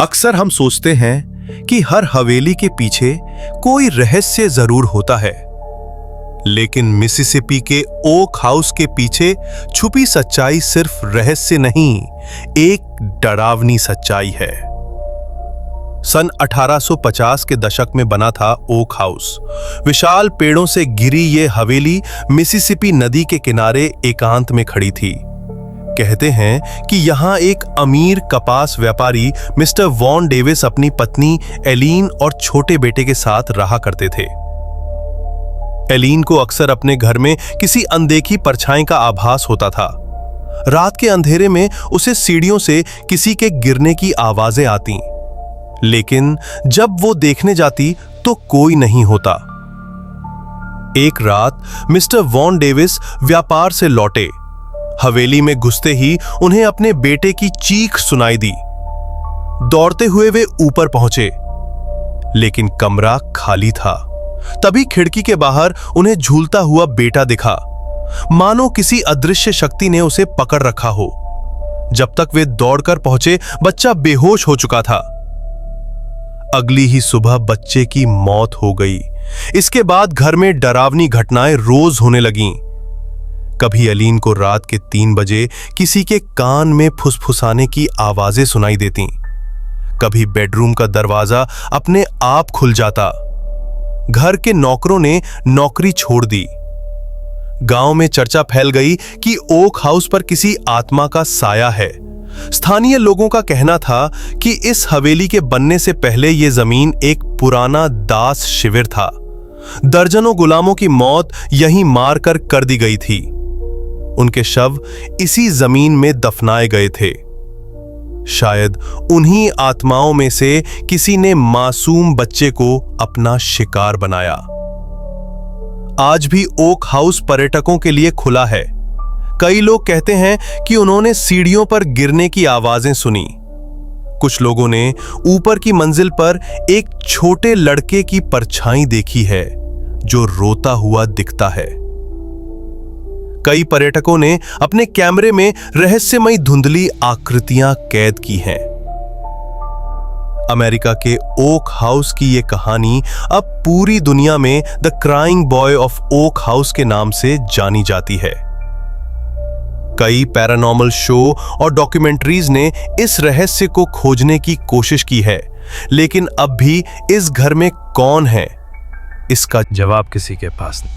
अक्सर हम सोचते हैं कि हर हवेली के पीछे कोई रहस्य जरूर होता है, लेकिन मिसिसिपी के ओक हाउस के पीछे छुपी सच्चाई सिर्फ रहस्य नहीं, एक डरावनी सच्चाई है। सन 1850 के दशक में बना था ओक हाउस। विशाल पेड़ों से घिरी ये हवेली मिसिसिपी नदी के किनारे एकांत में खड़ी थी। कहते हैं कि यहां एक अमीर कपास व्यापारी मिस्टर वॉन डेविस अपनी पत्नी एलीन और छोटे बेटे के साथ रहा करते थे। एलीन को अक्सर अपने घर में किसी अनदेखी परछाई का आभास होता था। रात के अंधेरे में उसे सीढ़ियों से किसी के गिरने की आवाजें आती, लेकिन जब वो देखने जाती तो कोई नहीं होता। एक रात मिस्टर वॉन डेविस व्यापार से लौटे। हवेली में घुसते ही उन्हें अपने बेटे की चीख सुनाई दी। दौड़ते हुए वे ऊपर पहुंचे, लेकिन कमरा खाली था। तभी खिड़की के बाहर उन्हें झूलता हुआ बेटा दिखा, मानो किसी अदृश्य शक्ति ने उसे पकड़ रखा हो। जब तक वे दौड़कर पहुंचे, बच्चा बेहोश हो चुका था। अगली ही सुबह बच्चे की मौत हो गई। इसके बाद घर में डरावनी घटनाएं रोज होने लगीं। कभी एलीन को रात के 3 बजे किसी के कान में फुसफुसाने की आवाजें सुनाई देती, कभी बेडरूम का दरवाजा अपने आप खुल जाता। घर के नौकरों ने नौकरी छोड़ दी। गांव में चर्चा फैल गई कि ओक हाउस पर किसी आत्मा का साया है। स्थानीय लोगों का कहना था कि इस हवेली के बनने से पहले यह जमीन एक पुराना दास शिविर था। दर्जनों गुलामों की मौत यहीं मारकर कर दी गई थी। उनके शव इसी जमीन में दफनाए गए थे। शायद उन्हीं आत्माओं में से किसी ने मासूम बच्चे को अपना शिकार बनाया। आज भी ओक हाउस पर्यटकों के लिए खुला है। कई लोग कहते हैं कि उन्होंने सीढ़ियों पर गिरने की आवाजें सुनी। कुछ लोगों ने ऊपर की मंजिल पर एक छोटे लड़के की परछाई देखी है जो रोता हुआ दिखता है। कई पर्यटकों ने अपने कैमरे में रहस्यमयी धुंधली आकृतियां कैद की हैं। अमेरिका के ओक हाउस की यह कहानी अब पूरी दुनिया में the crying boy of oak house के नाम से जानी जाती है। कई पैरानॉर्मल शो और डॉक्यूमेंट्रीज ने इस रहस्य को खोजने की कोशिश की है, लेकिन अब भी इस घर में कौन है, इसका जवाब किसी के पास नहीं।